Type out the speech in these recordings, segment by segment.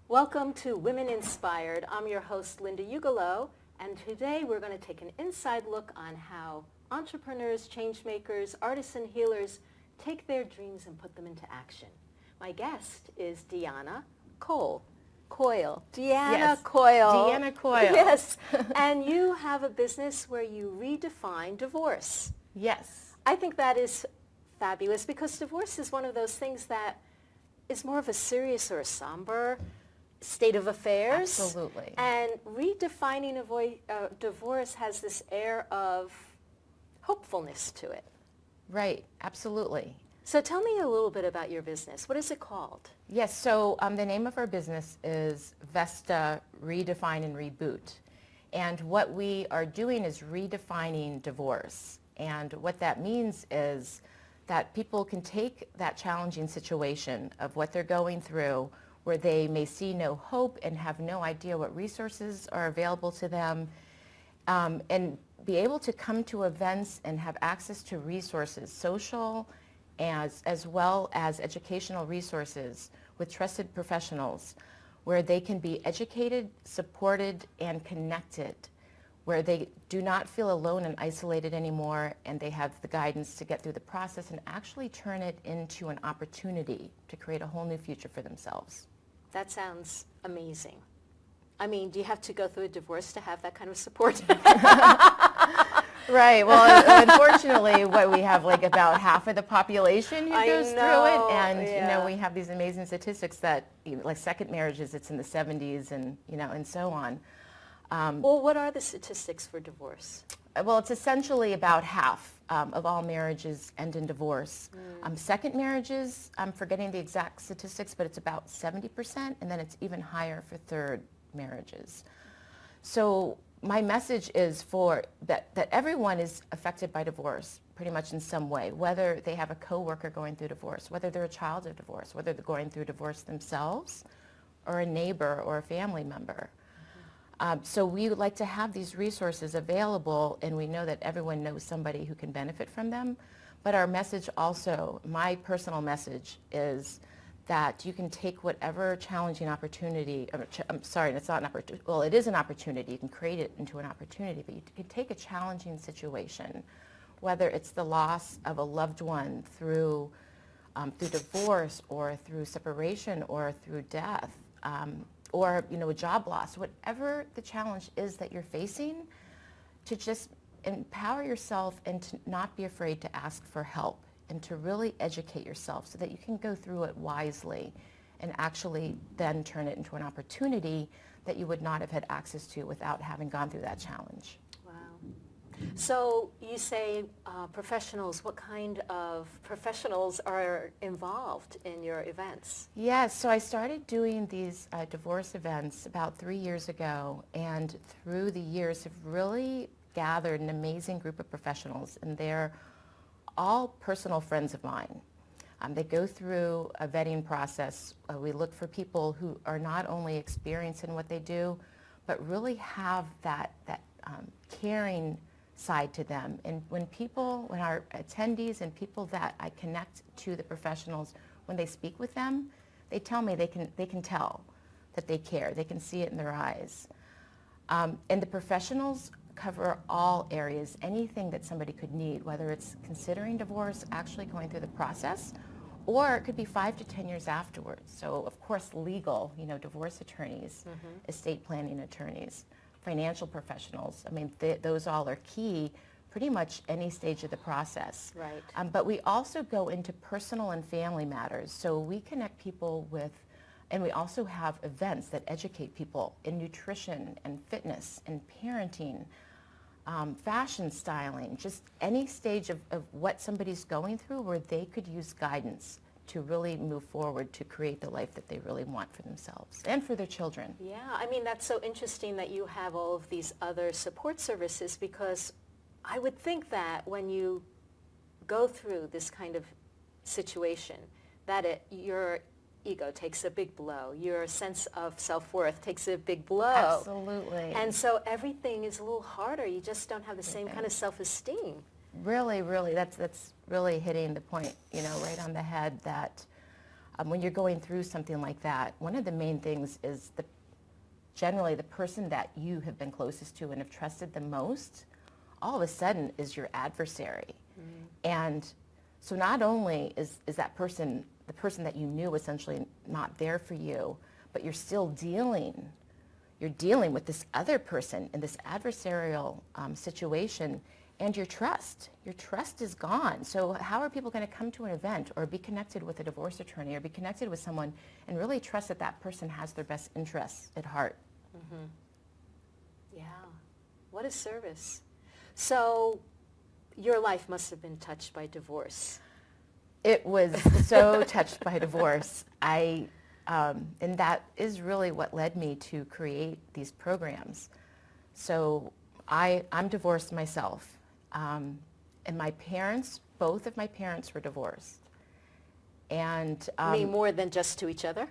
Welcome to Women Inspired. I'm your host, Linda Ugelow, and today we're going to take an inside look on how entrepreneurs, changemakers, artists, and healers take their dreams and put them into action. My guest is Deanna Coyle. Deanna Yes. Coyle. Deanna Coyle. Yes. And you have a business where you redefine divorce. Yes. I think that is fabulous because divorce is one of those things that is more of a serious or a somber state of affairs. Absolutely. And redefining divorce has this air of hopefulness to it. Right. Absolutely. So tell me a little bit about your business. What is it called? Yes. So the name of our business is Vesta Redefine and Reboot. And what we are doing is redefining divorce. And what that means is that people can take that challenging situation of what they're going through where they may see no hope and have no idea what resources are available to them, and be able to come to events and have access to resources, social as well as educational resources with trusted professionals where they can be educated, supported, and connected, where they do not feel alone and isolated anymore, and they have the guidance to get through the process and actually turn it into an opportunity to create a whole new future for themselves. That sounds amazing. I mean, do you have to go through a divorce to have that kind of support? Right. Well, unfortunately, we have like about half of the population who goes through it, and we have these amazing statistics that like second marriages, it's in the 70s, and so on. Well, what are the statistics for divorce? Well, it's essentially about half of all marriages end in divorce. Second marriages, I'm forgetting the exact statistics, but it's about 70%, and then it's even higher for third marriages. So my message is that everyone is affected by divorce pretty much in some way, whether they have a coworker going through divorce, whether they're a child of divorce, whether they're going through divorce themselves, or a neighbor or a family member. So we would like to have these resources available, and we know that everyone knows somebody who can benefit from them. But our message also, my personal message, is that you can take whatever challenging opportunity, it's not an opportunity, well, it is an opportunity, you can create it into an opportunity, but you can take a challenging situation, whether it's the loss of a loved one through divorce or through separation or through death, or a job loss, whatever the challenge is that you're facing, to just empower yourself and to not be afraid to ask for help and to really educate yourself so that you can go through it wisely and actually then turn it into an opportunity that you would not have had access to without having gone through that challenge. Wow. So you say professionals. What kind of professionals are involved in your events? Yes, so I started doing these divorce events about 3 years ago, and through the years have really gathered an amazing group of professionals, and they're all personal friends of mine. They go through a vetting process. We look for people who are not only experienced in what they do, but really have that caring side to them. And when our attendees and people that I connect to the professionals, when they speak with them, they tell me they can tell that they care. They can see it in their eyes. And the professionals cover all areas, anything that somebody could need, whether it's considering divorce, actually going through the process, or it could be 5 to 10 years afterwards. So of course legal, divorce attorneys, estate planning attorneys, financial professionals. I mean, those all are key pretty much any stage of the process. Right. But we also go into personal and family matters. So we connect people with, and we also have events that educate people in nutrition and fitness and parenting, fashion styling, just any stage of what somebody's going through where they could use guidance to really move forward to create the life that they really want for themselves and for their children. Yeah, I mean, that's so interesting that you have all of these other support services, because I would think that when you go through this kind of situation, that your ego takes a big blow. Your sense of self-worth takes a big blow. Absolutely. And so everything is a little harder. You just don't have the same kind of self-esteem. really, really, that's really hitting the point, right on the head that when you're going through something like that, one of the main things is generally the person that you have been closest to and have trusted the most, all of a sudden is your adversary. And so not only is that person, the person that you knew essentially not there for you, but you're still dealing with this other person in this adversarial situation, and your trust is gone. So how are people going to come to an event or be connected with a divorce attorney or be connected with someone and really trust that that person has their best interests at heart? Mm-hmm. Yeah. What a service. So your life must have been touched by divorce. It was so touched by divorce. And that is really what led me to create these programs. So I'm divorced myself. And my parents, both of my parents were divorced. And You mean more than just to each other?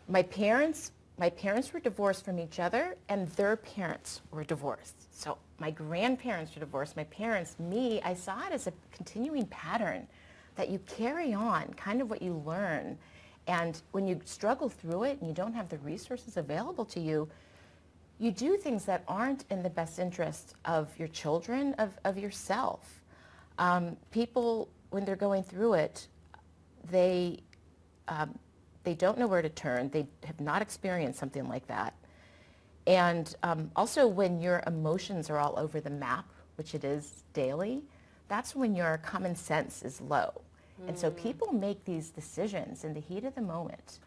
my parents were divorced from each other, and their parents were divorced. So my grandparents were divorced. My parents, me, I saw it as a continuing pattern that you carry on, kind of what you learn. And when you struggle through it and you don't have the resources available to you, you do things that aren't in the best interest of your children, of yourself. People, when they're going through it, they don't know where to turn. They have not experienced something like that. And also when your emotions are all over the map, which it is daily, that's when your common sense is low. And so people make these decisions in the heat of the moment,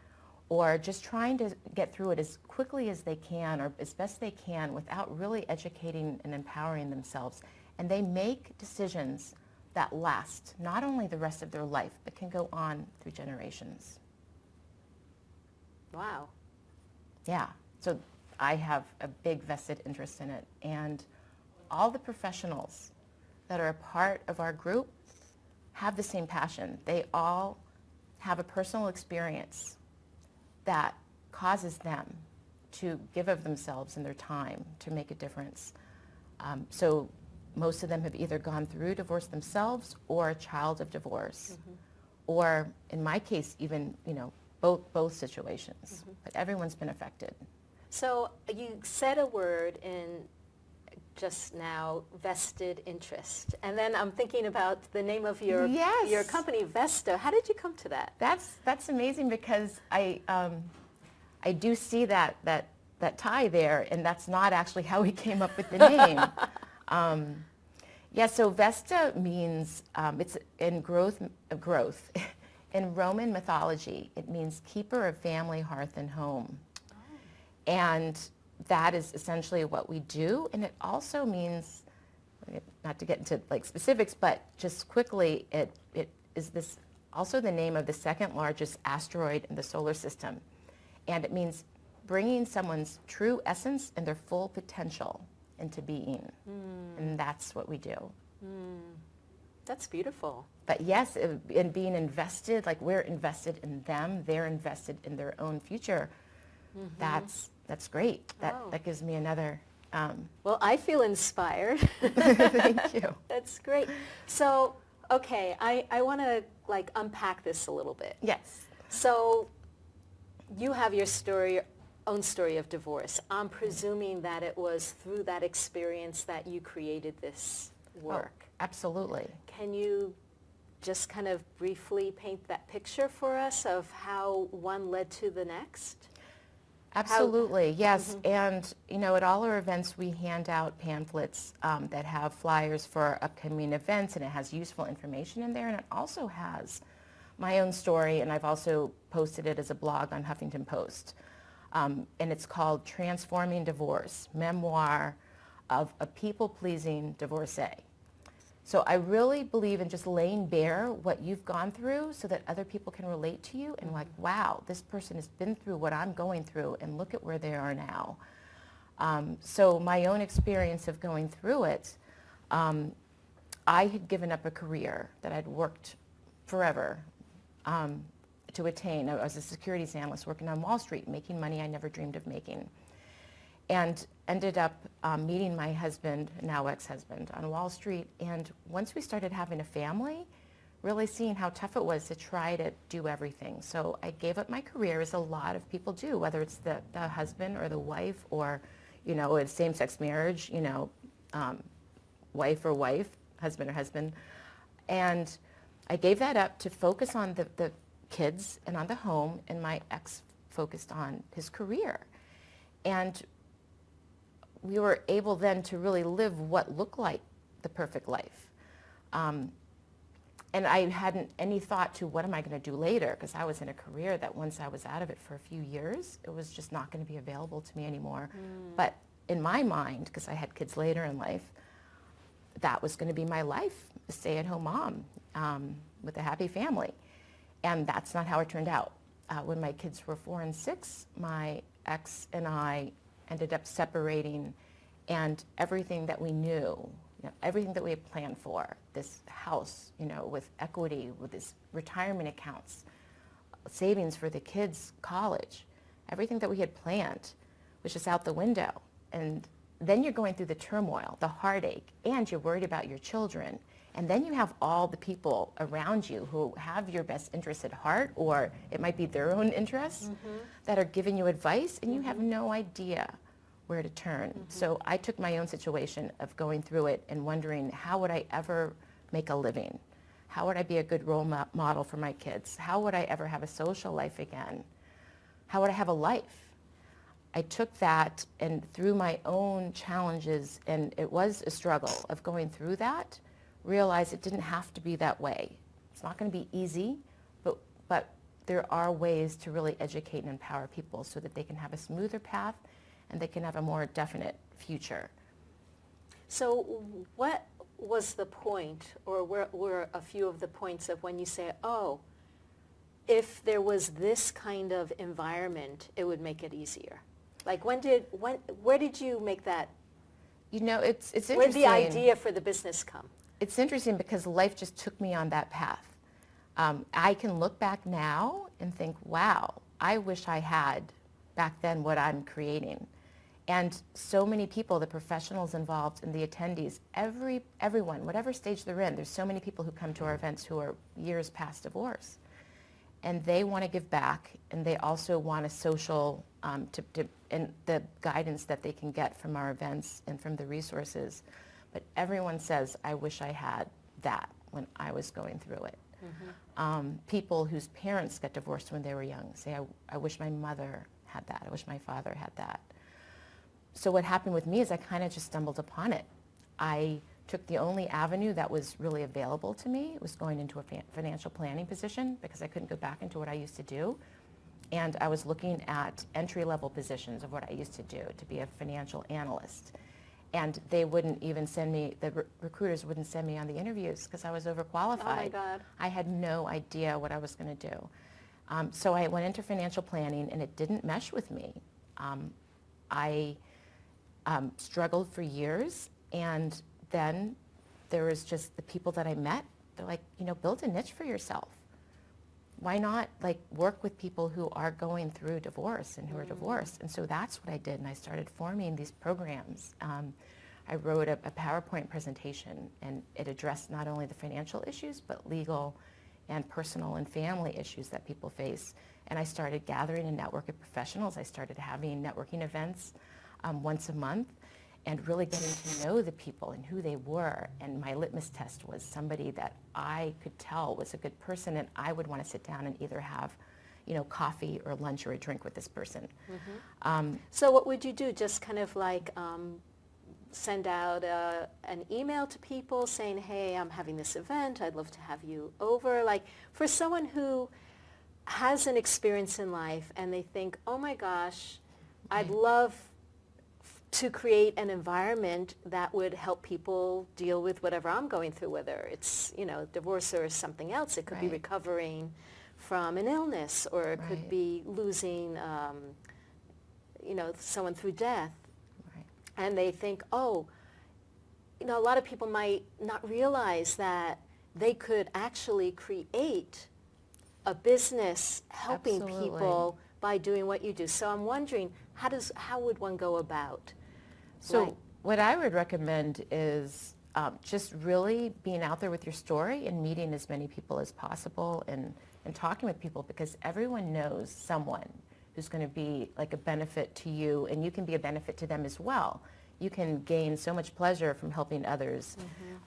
or just trying to get through it as quickly as they can or as best they can without really educating and empowering themselves. And they make decisions that last not only the rest of their life, but can go on through generations. Wow. Yeah. So I have a big vested interest in it. And all the professionals that are a part of our group have the same passion. They all have a personal experience that causes them to give of themselves and their time to make a difference. So most of them have either gone through divorce themselves or a child of divorce, or in my case, even, both situations. But everyone's been affected. So you said a word in just now, vested interest. And then I'm thinking about the name of your company, Vesta. How did you come to that? That's amazing, because I do see that tie there, and that's not actually how we came up with the name. So Vesta means, it's in growth. In Roman mythology, it means keeper of family, hearth, and home. Oh. And that is essentially what we do. And it also means, not to get into specifics, but just quickly, it is this also the name of the second largest asteroid in the solar system. And it means bringing someone's true essence and their full potential into being. And that's what we do. That's beautiful. But yes, in being invested, we're invested in them, they're invested in their own future. That's great. That gives me another. Well, I feel inspired. Thank you. That's great. So, okay, I want to unpack this a little bit. Yes. So, you have your own story of divorce. I'm presuming that it was through that experience that you created this work. Oh, absolutely. Can you just kind of briefly paint that picture for us of how one led to the next? Absolutely, yes. And, at all our events, we hand out pamphlets that have flyers for upcoming events, and it has useful information in there. And it also has my own story, and I've also posted it as a blog on Huffington Post. And it's called Transforming Divorce, Memoir of a People-Pleasing Divorcee. So I really believe in just laying bare what you've gone through so that other people can relate to you and wow, this person has been through what I'm going through, and look at where they are now. So my own experience of going through it, I had given up a career that I'd worked forever to attain. I was a securities analyst working on Wall Street, making money I never dreamed of making. and ended up meeting my husband, now ex-husband, on Wall Street. And once we started having a family, really seeing how tough it was to try to do everything. So I gave up my career, as a lot of people do, whether it's the husband or the wife, or, you know, a same-sex marriage, you know, wife or wife, husband or husband. And I gave that up to focus on the kids and on the home, and my ex focused on his career. And we were able then to really live what looked like the perfect life. And I hadn't any thought to what am I going to do later, because I was in a career that once I was out of it for a few years, it was just not going to be available to me anymore. But in my mind, because I had kids later in life, that was going to be my life, a stay-at-home mom with a happy family. And that's not how it turned out. When my kids were 4 and 6, my ex and I ended up separating, and everything that we knew, you know, everything that we had planned for, this house, you know, with equity, with this retirement accounts, savings for the kids' college, everything that we had planned was just out the window. And then you're going through the turmoil, the heartache, and you're worried about your children. And then you have all the people around you who have your best interests at heart, or it might be their own interests, that are giving you advice, and you have no idea where to turn. So I took my own situation of going through it and wondering, how would I ever make a living? How would I be a good role model for my kids? How would I ever have a social life again? How would I have a life? I took that, and through my own challenges, and it was a struggle of going through that, realized it didn't have to be that way. It's not going to be easy, but there are ways to really educate and empower people so that they can have a smoother path and they can have a more definite future. So what was the point, or were a few of the points of when you say, oh, if there was this kind of environment, it would make it easier? Like where did you make that? You know, it's interesting. Where did the idea for the business come? It's interesting because life just took me on that path. I can look back now and think, wow, I wish I had back then what I'm creating. And so many people, the professionals involved and the attendees, everyone, whatever stage they're in, there's so many people who come to our events who are years past divorce. And they want to give back, and they also want a social, and the guidance that they can get from our events and from the resources. But everyone says, I wish I had that when I was going through it. People whose parents got divorced when they were young say, I wish my mother had that. I wish my father had that. So what happened with me is I kind of just stumbled upon it. I took the only avenue that was really available to me. It was going into a financial planning position because I couldn't go back into what I used to do. And I was looking at entry-level positions of what I used to do, to be a financial analyst. And they wouldn't even send me, the recruiters wouldn't send me on the interviews because I was overqualified. Oh my God. I had no idea what I was going to do. So I went into financial planning, and it didn't mesh with me. I struggled for years, and then there was just the people that I met. They're like, you know, build a niche for yourself. Why not work with people who are going through divorce and who are divorced? And so that's what I did, and I started forming these programs. I wrote a PowerPoint presentation, and it addressed not only the financial issues, but legal and personal and family issues that people face. And I started gathering a network of professionals. I started having networking events once a month, and really getting to know the people and who they were. And my litmus test was somebody that I could tell was a good person, and I would want to sit down and either have, you know, coffee or lunch or a drink with this person. So what would you do? Just kind of send out an email to people saying, hey, I'm having this event. I'd love to have you over. Like, for someone who has an experience in life and they think, oh my gosh, I'd love to create an environment that would help people deal with whatever I'm going through, whether it's, you know, divorce or something else. It could be recovering from an illness, or it could be losing, you know, someone through death. And they think, oh, you know, a lot of people might not realize that they could actually create a business helping people by doing what you do. So I'm wondering, how would one go about? So Like, what I would recommend is just really being out there with your story and meeting as many people as possible and talking with people, because everyone knows someone who's going to be like a benefit to you, and you can be a benefit to them as well. You can gain so much pleasure from helping others,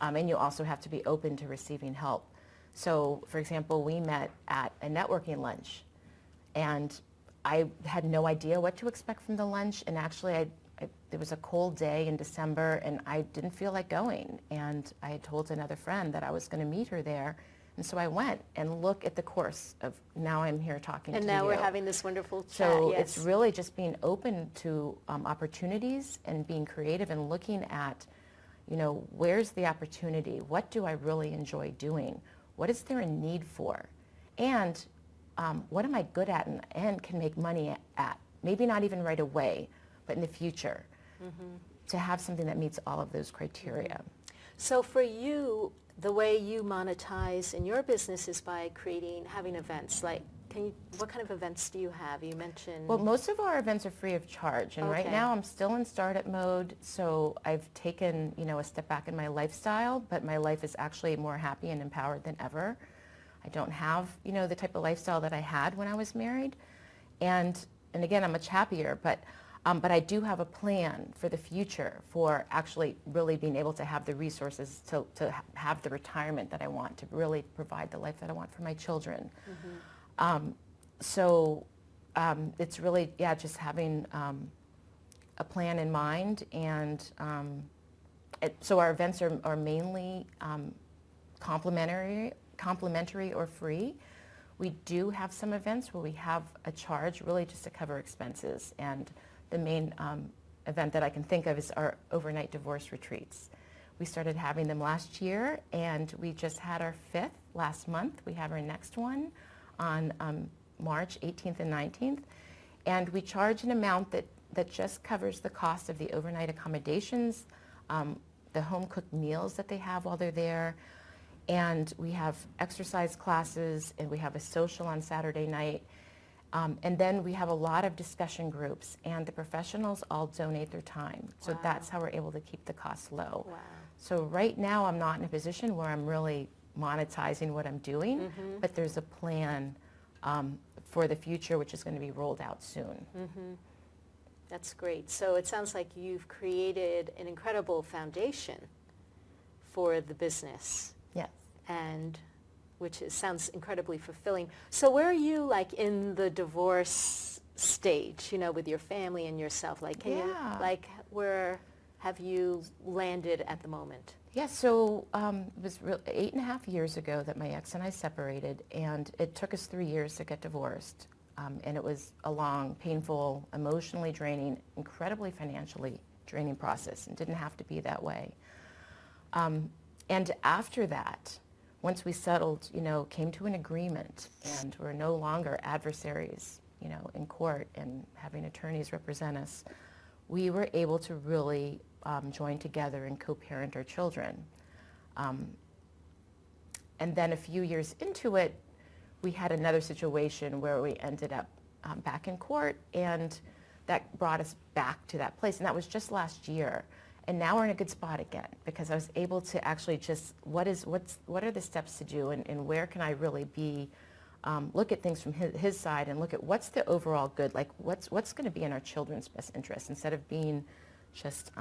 and you also have to be open to receiving help. So, for example, we met at a networking lunch, and I had no idea what to expect from the lunch, and actually it was a cold day in December, and I didn't feel like going, and I had told another friend that I was going to meet her there, and so I went, and look at the course of now I'm here talking to you. and now we're having this wonderful chat. So yes. it's really just being open to opportunities and being creative and looking at, where's the opportunity? What do I really enjoy doing? What is there a need for? And what am I good at and can make money at? Maybe not even right away, but in the future, to have something that meets all of those criteria. So for you, the way you monetize in your business is by having events. Like, what kind of events do you have? You mentioned... Well, most of our events are free of charge. And right Okay. now I'm still in startup mode. So I've taken, a step back in my lifestyle, but my life is actually more happy and empowered than ever. I don't have, the type of lifestyle that I had when I was married. And again, I'm much happier, but I do have a plan for the future for actually really being able to have the resources to have the retirement that I want, to really provide the life that I want for my children. So it's really, just having a plan in mind. And so our events are mainly complimentary or free. We do have some events where we have a charge really just to cover expenses. And the main event that I can think of is our overnight divorce retreats. We started having them last year, and we just had our 5th last month. We have our next one on March 18th and 19th. And we charge an amount that just covers the cost of the overnight accommodations, the home-cooked meals that they have while they're there. And we have exercise classes, and we have a social on Saturday night. And then we have a lot of discussion groups, and the professionals all donate their time. So Wow. that's how we're able to keep the costs low. Wow. So right now I'm not in a position where I'm really monetizing what I'm doing, but there's a plan for the future, which is going to be rolled out soon. That's great. So it sounds like you've created an incredible foundation for the business, Yes. and sounds incredibly fulfilling. So where are you, like, in the divorce stage, with your family and yourself? Like, where have you landed at the moment? Yeah, so it was 8.5 years ago that my ex and I separated, and it took us 3 years to get divorced. And it was a long, painful, emotionally draining, incredibly financially draining process, and didn't have to be that way. And after that, once we settled, came to an agreement, and we're no longer adversaries, in court and having attorneys represent us, we were able to really join together and co-parent our children. And then a few years into it, we had another situation where we ended up back in court, and that brought us back to that place. And that was just last year. And now we're in a good spot again, because I was able to actually just, what are the steps to do, and where can I really be, look at things from his side, and look at what's the overall good, like what's going to be in our children's best interest, instead of being just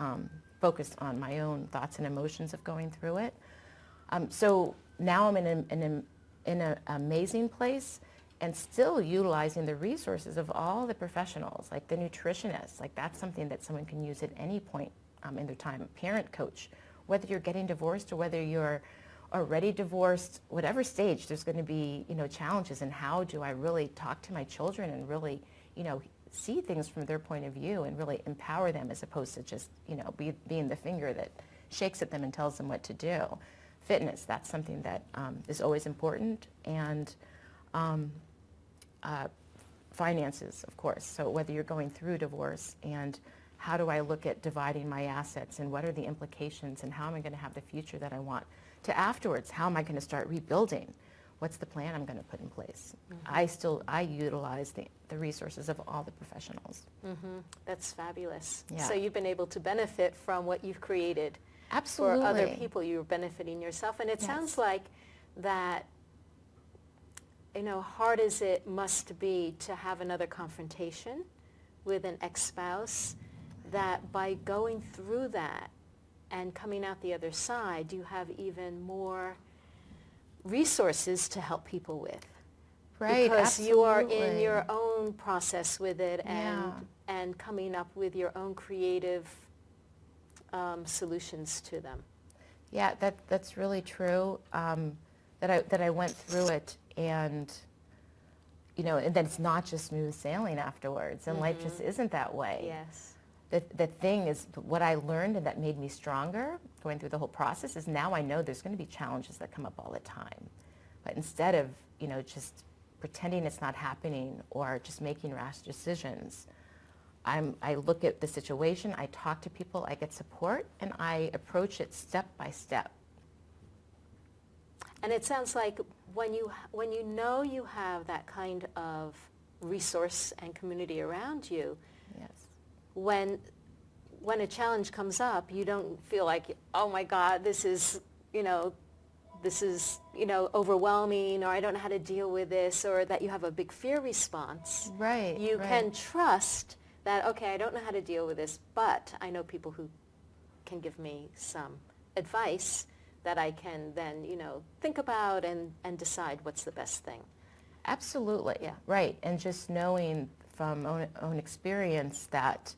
focused on my own thoughts and emotions of going through it. So now I'm in an amazing place, and still utilizing the resources of all the professionals, like the nutritionists. Like, that's something that someone can use at any point in their time. A parent coach, whether you're getting divorced or whether you're already divorced, whatever stage, there's going to be, challenges. And how do I really talk to my children and really, see things from their point of view and really empower them, as opposed to just, being the finger that shakes at them and tells them what to do. Fitness, that's something that is always important. And finances, of course. So whether you're going through divorce, and how do I look at dividing my assets, and what are the implications, and how am I going to have the future that I want, to afterwards, how am I going to start rebuilding? what's the plan I'm going to put in place? Mm-hmm. I utilize the resources of all the professionals. Mm-hmm. That's fabulous. Yeah. So you've been able to benefit from what you've created. Absolutely. For other people. You're benefiting yourself. And it Yes. sounds like that, hard as it must be to have another confrontation with an ex-spouse, that by going through that and coming out the other side, you have even more resources to help people with. Right, because you are in absolutely. your own process with it Yeah. and coming up with your own creative solutions to them. Yeah, that's really true. That I went through it, and and then it's not just smooth sailing afterwards, and life just isn't that way. Yes. The thing is, what I learned and that made me stronger going through the whole process is now I know there's going to be challenges that come up all the time. But instead of, just pretending it's not happening or just making rash decisions, I look at the situation, I talk to people, I get support, and I approach it step by step. And it sounds like when you know you have that kind of resource and community around you, Yes. when a challenge comes up, you don't feel like, oh my God, this is overwhelming, or I don't know how to deal with this, or that you have a big fear response. Right. You right. can trust that, okay, I don't know how to deal with this, but I know people who can give me some advice that I can then, think about and decide what's the best thing. Absolutely. Yeah. Right. And just knowing from own experience that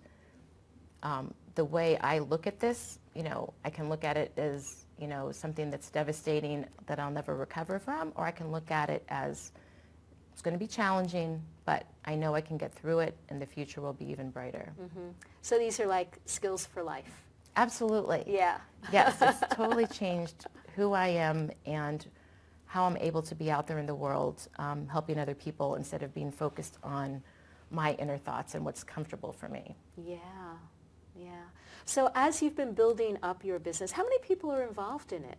the way I look at this, I can look at it as, something that's devastating that I'll never recover from, or I can look at it as it's going to be challenging, but I know I can get through it and the future will be even brighter. Mm-hmm. So these are like skills for life. Absolutely. Yeah. Yes, it's totally changed who I am and how I'm able to be out there in the world helping other people instead of being focused on my inner thoughts and what's comfortable for me. Yeah, yeah. So as you've been building up your business, how many people are involved in it?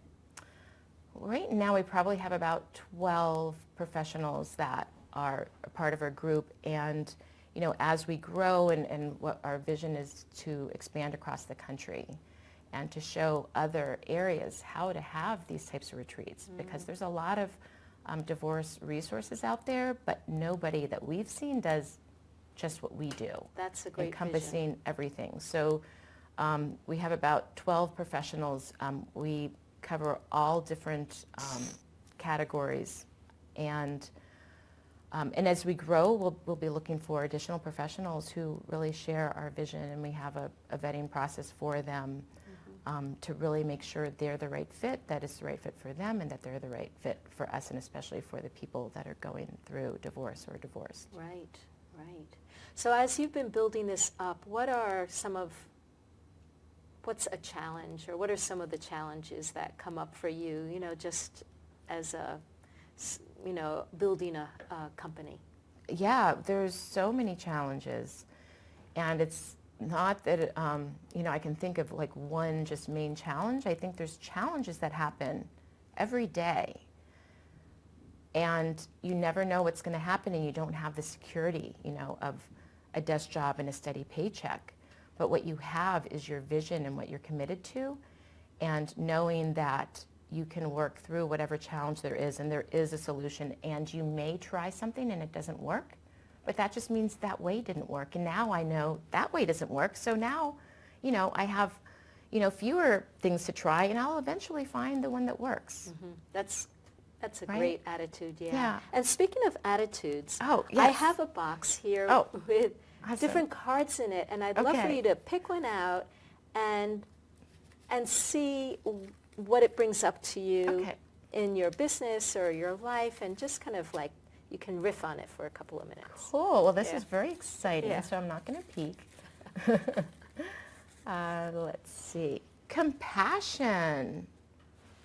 Right now we probably have about 12 professionals that are a part of our group, and as we grow and what our vision is to expand across the country and to show other areas how to have these types of retreats, because there's a lot of divorce resources out there, but nobody that we've seen does just what we do. That's a great encompassing vision. everything. So we have about 12 professionals. We cover all different categories, and as we grow, we'll be looking for additional professionals who really share our vision, and we have a vetting process for them to really make sure they're the right fit, that it's the right fit for them, and that they're the right fit for us, and especially for the people that are going through divorce or divorced. Right, right. So as you've been building this up, what's a challenge, or what are some of the challenges that come up for you, just as building a company? Yeah, there's so many challenges, and it's not that, I can think of like one just main challenge. I think there's challenges that happen every day, and you never know what's going to happen, and you don't have the security, of a desk job and a steady paycheck. But what you have is your vision and what you're committed to, and knowing that you can work through whatever challenge there is, and there is a solution, and you may try something and it doesn't work, but that just means that way didn't work, and now I know that way doesn't work, so now, I have, fewer things to try, and I'll eventually find the one that works. Mm-hmm. That's a Right? great attitude, yeah. Yeah. And speaking of attitudes, Oh, I yes. have a box here Oh, with awesome. different cards in it, and I'd love for Okay. you to pick one out and see what it brings up to you Okay. in your business or your life, and just kind of like you can riff on it for a couple of minutes. Cool. Well, this Yeah. is very exciting, Yeah. so I'm not going to peek. Let's see. Compassion.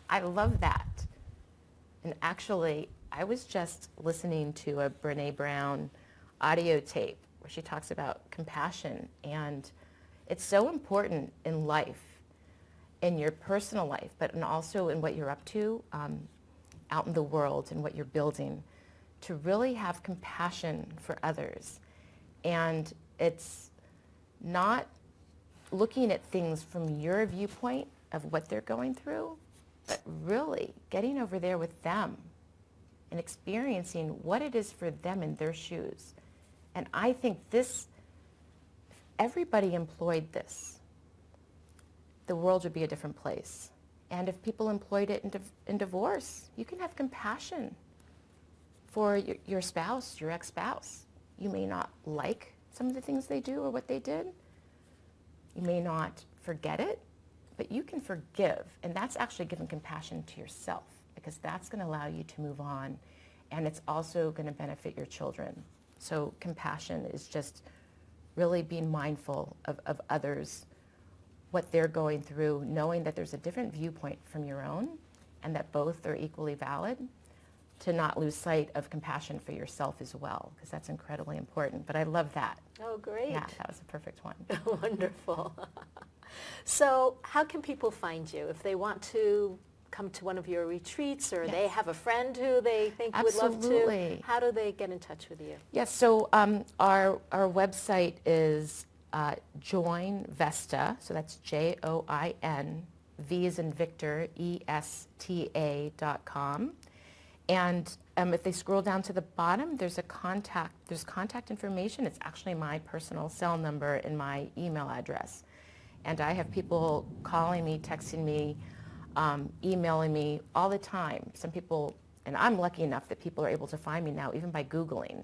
I love that. And actually, I was just listening to a Brene Brown audio tape where she talks about compassion, and it's so important in life, in your personal life, but also in what you're up to. out in the world and what you're building, to really have compassion for others. And it's not looking at things from your viewpoint of what they're going through, but really getting over there with them and experiencing what it is for them in their shoes. And I think this, if everybody employed this, the world would be a different place. And if people employed it in divorce, you can have compassion for your spouse, your ex-spouse. You may not like some of the things they do or what they did. You may not forget it, but you can forgive. And that's actually giving compassion to yourself, because that's going to allow you to move on. And it's also going to benefit your children. So compassion is just really being mindful of others, what they're going through, knowing that there's a different viewpoint from your own and that both are equally valid, to not lose sight of compassion for yourself as well, because that's incredibly important. But I love that. Oh, great. Yeah, that was a perfect one. Wonderful. So how can people find you if they want to come to one of your retreats, or Yes. they have a friend who they think would love to? Absolutely. How do they get in touch with you? Yes, so our website is Join Vesta, so that's Join, V as in Victor, ESTA.com. And if they scroll down to the bottom, there's contact information. It's actually my personal cell number and my email address. And I have people calling me, texting me, emailing me all the time. Some people, and I'm lucky enough that people are able to find me now, even by Googling,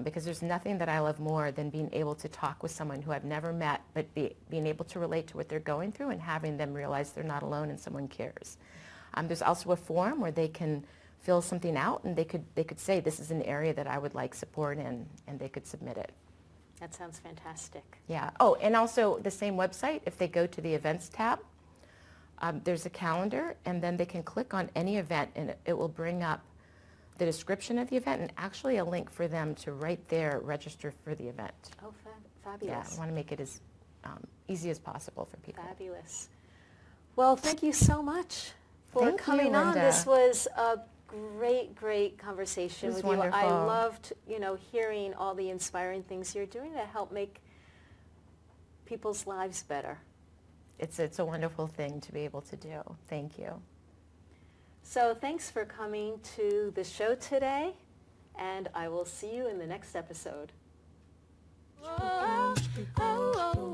because there's nothing that I love more than being able to talk with someone who I've never met, but being able to relate to what they're going through and having them realize they're not alone and someone cares. There's also a form where they can fill something out, and they could say, this is an area that I would like support in, and they could submit it. That sounds fantastic. Yeah. Oh, and also the same website, if they go to the events tab, there's a calendar, and then they can click on any event, and it will bring up the description of the event and actually a link for them to right there register for the event. Oh, Yeah, fabulous. I want to make it as easy as possible for people. Fabulous. Well, thank you so much for Thank you, coming on. Linda. This was a great conversation It was with you. I wonderful. loved, hearing all the inspiring things you're doing to help make people's lives better. It's a wonderful thing to be able to do. Thank you. So thanks for coming to the show today, and I will see you in the next episode. Oh, oh, oh, oh.